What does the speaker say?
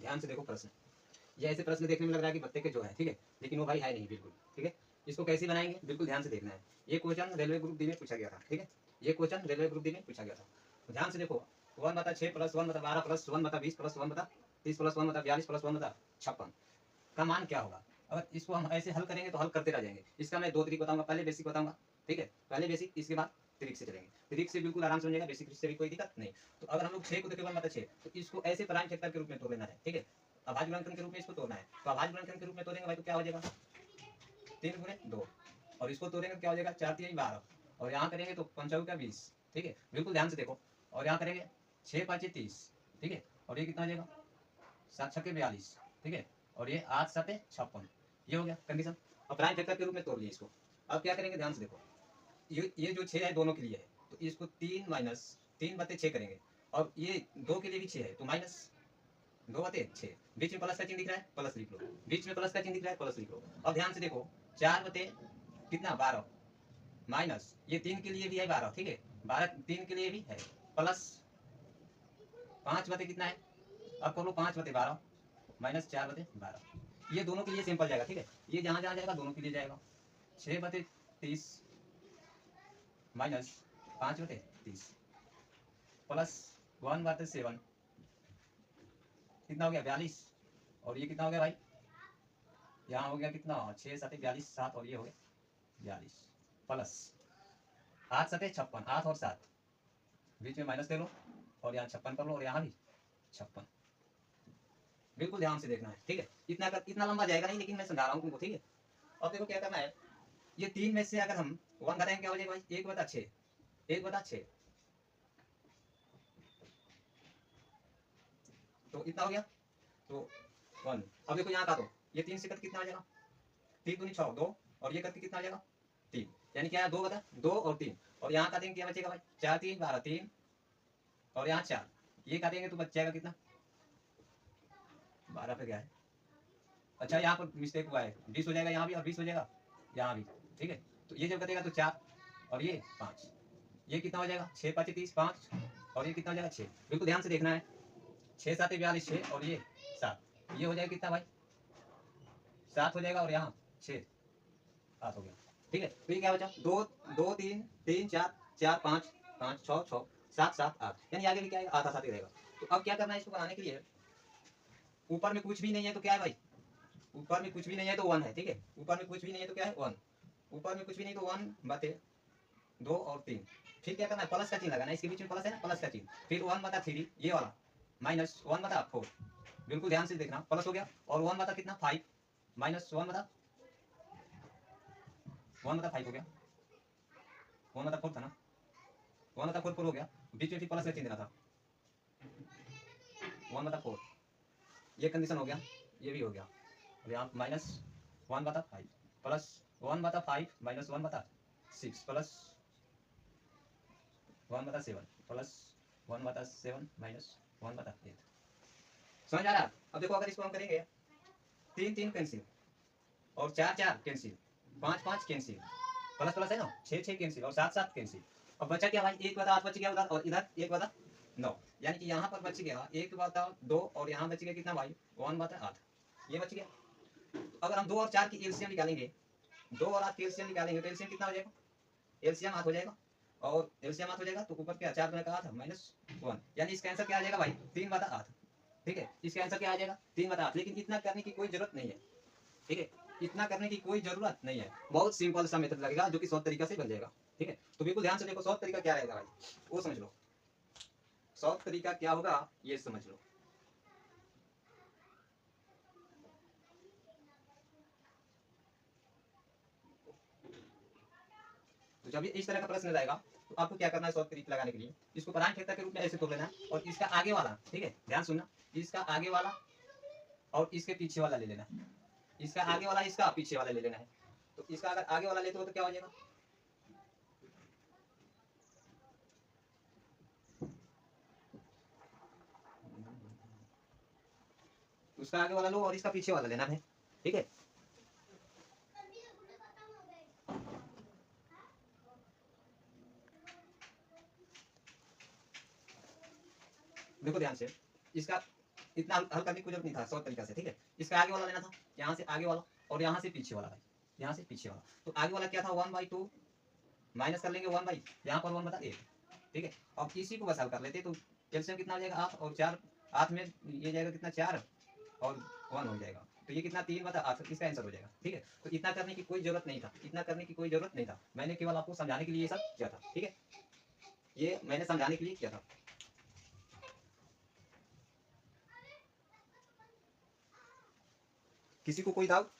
ध्यान से देखो प्रश्न। ये ऐसे प्रश्न देखने में लग रहा है कि बत्ते के जो है, ठीक है, लेकिन वो भाई है नहीं बिल्कुल, ठीक है। इसको कैसे बनाएंगे बिल्कुल ध्यान से देखना है। ये क्वेश्चन रेलवे ग्रुप डी में पूछा गया था, ठीक है, ये क्वेश्चन रेलवे ग्रुप डी में पूछा गया था। तो ध्यान से देखो, 1/6 plus 1/12 plus 1/20 plus 1/30 plus 1/42 plus 1/56 का मान क्या होगा। अगर इसको हम ऐसे हल करेंगे तो हल करते रह जाएंगे। इसका मैं 2 तरीके बताऊंगा, पहले बेसिक बताऊंगा, ठीक है, पहले बेसिक, इसके बाद ट्रिक से चलेंगे। ट्रिक से बिल्कुल आराम से समझेगा, बेसिक से भी कोई दिक्कत नहीं। तो अगर हम लोग 6 को देखें 1/6, तो इसको ऐसे प्राइम फैक्टर के रूप में तोड़ लेना है, ठीक है, अभाज्य गुणनखंड के रूप में इसको तोड़ना है। तो अभाज्य गुणनखंड के रूप में तोड़ेंगे भाई तो क्या हो जाएगा, 3 गुणे 2, और इसको तोड़ेंगे क्या हो जाएगा, 4 3 12, और यहाँ करेंगे तो 5 का 20, ठीक है, बिल्कुल ध्यान से देखो, और यहाँ करेंगे 6 5 30, ठीक है, और ये कितना हो जाएगा, 7 6 42, ठीक है, और ये 8 7 56, ये हो गया कंडीशन। अब प्राइम फैक्टर के रूप में तोड़ लिए इसको। अब क्या करेंगे ध्यान से देखो, ये जो 6 है दोनों के लिए है, तो इसको 3 माइनस 3/6 करेंगे, और ये 2 के लिए भी 6 है तो माइनस 2/6, बीच में प्लस का चिन्ह दिख रहा है, प्लस लिख लो, बीच में प्लस का चिन्ह दिख रहा है, प्लस लिख लो। अब ध्यान से देखो, 4/12 माइनस ये 3 के लिए भी है 12, ठीक है, 12 3 के लिए भी है, प्लस 5 कितना है, अब कर लो 5/12 माइनस 4/12, ये दोनों के लिए सिंपल जाएगा, ठीक है, ये जहां जहां जाएगा दोनों के लिए जाएगा। 6/30 माइनस 5/30 प्लस 1/7 कितना हो गया 42, और ये कितना हो गया भाई, यहाँ हो गया कितना 6 7 42 7, और ये हो गया 42 प्लस 8 7 56, 8 और 7 बीच में माइनस ले लो, और यहाँ 56 कर लो, और यहाँ भी 56, बिल्कुल ध्यान से देखना है, ठीक है। इतना लंबा जाएगा नहीं, लेकिन मैं समझा रहा हूँ तुमको, ठीक है। अब देखो क्या करना है, ये 3 में से अगर हम 1 घटाएंगे क्या हो जाएगा भाई, 1/6, 1/6, तो इतना हो गया, तो 1। अब देखो यहाँ का तो ये 3 से कट कितना आ जाएगा, 3 दूनी 6 2, और ये करके कितना आ जाएगा 3, यानी क्या है 2 और 3, और यहाँ काटेंगे क्या बचेगा भाई, 4 3 12 3, और यहाँ 4, ये काटेंगे तो बच जाएगा कितना 12 पे क्या है, अच्छा यहाँ पर मिस्टेक हुआ है, 20 हो जाएगा यहाँ भी, और 20 हो जाएगा यहाँ भी, ठीक है। तो ये जब कटेगा तो 4 और ये 5, ये कितना हो जाएगा 6 5 30 5, और ये कितना हो जाएगा 6, बिल्कुल ध्यान से देखना है, 6 7 42 6, और ये 7, ये हो जाएगा कितना भाई 7 हो जाएगा, और यहाँ 6 7 हो गया, ठीक है। तो ये क्या बचा 2 2 3 3 4 4 5 5 6 6 7 7 8, यानी आगे भी क्या आएगा 8 7 ही रहेगा। तो अब क्या करना है इसको बनाने के लिए, ऊपर में कुछ भी नहीं है तो क्या है भाई, ऊपर में कुछ भी नहीं है तो 1 है, ठीक है, ऊपर में कुछ भी नहीं है तो क्या है 1, ऊपर में कुछ भी नहीं तो 1/2 और 3, फिर क्या करना है प्लस का चिन्ह लगाना है, इसके बीच में प्लस है ना, प्लस का चिन्ह, फिर 1/3 ये वाला माइनस 1/4, बिल्कुल ध्यान से देखना, प्लस हो गया, और 1 कितना 5 माइनस 1/5 हो गया, 1/4 था ना, 1/4 हो गया, बीच में फिर प्लस का चिन्ह देना था, 1/4, ये कंडीशन हो गया, ये भी हो गया, और यहाँ minus 1/5 plus 1/5 minus 1/6 plus 1/7 plus 1/7 minus 1/8, समझ आ रहा है। अब देखो अगर इसको हम करेंगे 3 3 कैंसिल, और 4 4 कैंसिल, 5 5 कैंसिल, प्लस प्लस है ना, 6 6 कैंसिल, और 7 7 कैंसिल, अब बचा क्या भाई 1/8 बच गया उधर, और इधर 1/9, यानी कि यहाँ पर बच गया 1/2, और यहाँ बच गया कितना भाई 1/8, ये बच गया। तो अगर हम 2 और 4 की एलसीएम निकालेंगे, 2 और 8 की एलसीएम निकालेंगे तो एलसीएम कितना हो जाएगा, एलसीएम 8 हो जाएगा, और एलसीएम 8 हो जाएगा तो ऊपर क्या 4 दूनी 8 माइनस 1, यानी इसका आंसर क्या आ जाएगा भाई 3/8, ठीक है, इसका आंसर क्या आ जाएगा 3/8। लेकिन इतना करने की कोई जरूरत नहीं है, ठीक है, इतना करने की कोई जरूरत नहीं है, बहुत सिंपल सा मेथड लगेगा जो कि शॉर्ट तरीका से बन जाएगा, ठीक है। तो बिल्कुल ध्यान से देखो शॉर्ट तरीका क्या रहेगा भाई, वो समझ लो, शॉर्ट तरीका क्या होगा ये समझ लो। तो जब इस तरह का प्रश्न रहेगा तो आपको क्या करना है शॉर्ट तरीका लगाने के लिए, इसको प्राइम फैक्टर के रूप में ऐसे तोड़ लेना है, और इसका आगे वाला, ठीक है ध्यान सुनना, इसका आगे वाला और इसके पीछे वाला ले लेना है, इसका आगे वाला इसका पीछे वाला ले लेना है। तो इसका अगर आगे वाला लेते हो तो क्या हो जाएगा, उसका आगे वाला लो और इसका पीछे वाला लेना है, ठीक है। देखो ध्यान से, इसका इतना हल करने की जरूरत नहीं था शॉर्ट तरीका से, ठीक है। इसका आगे वाला लेना था, यहाँ से आगे वाला और यहाँ से पीछे वाला भाई, यहाँ से पीछे वाला। तो आगे वाला क्या था 1/2 माइनस कर लेंगे 1/, यहाँ पर 1 बटा 8, ठीक है। अब इसी को बस हल कर लेते तो एलसीएम कितना हो जाएगा 8 और 4, 8 में ये जाएगा कितना 4 और 1 हो जाएगा, तो ये कितना 3 बटा 8, इसका आंसर हो जाएगा, ठीक है। तो इतना करने की कोई जरूरत नहीं था, इतना करने की कोई जरूरत नहीं था, मैंने केवल आपको समझाने के लिए ये सब किया था, ठीक है। ये मैंने समझाने के लिए किया था। किसी को कोई डाउट?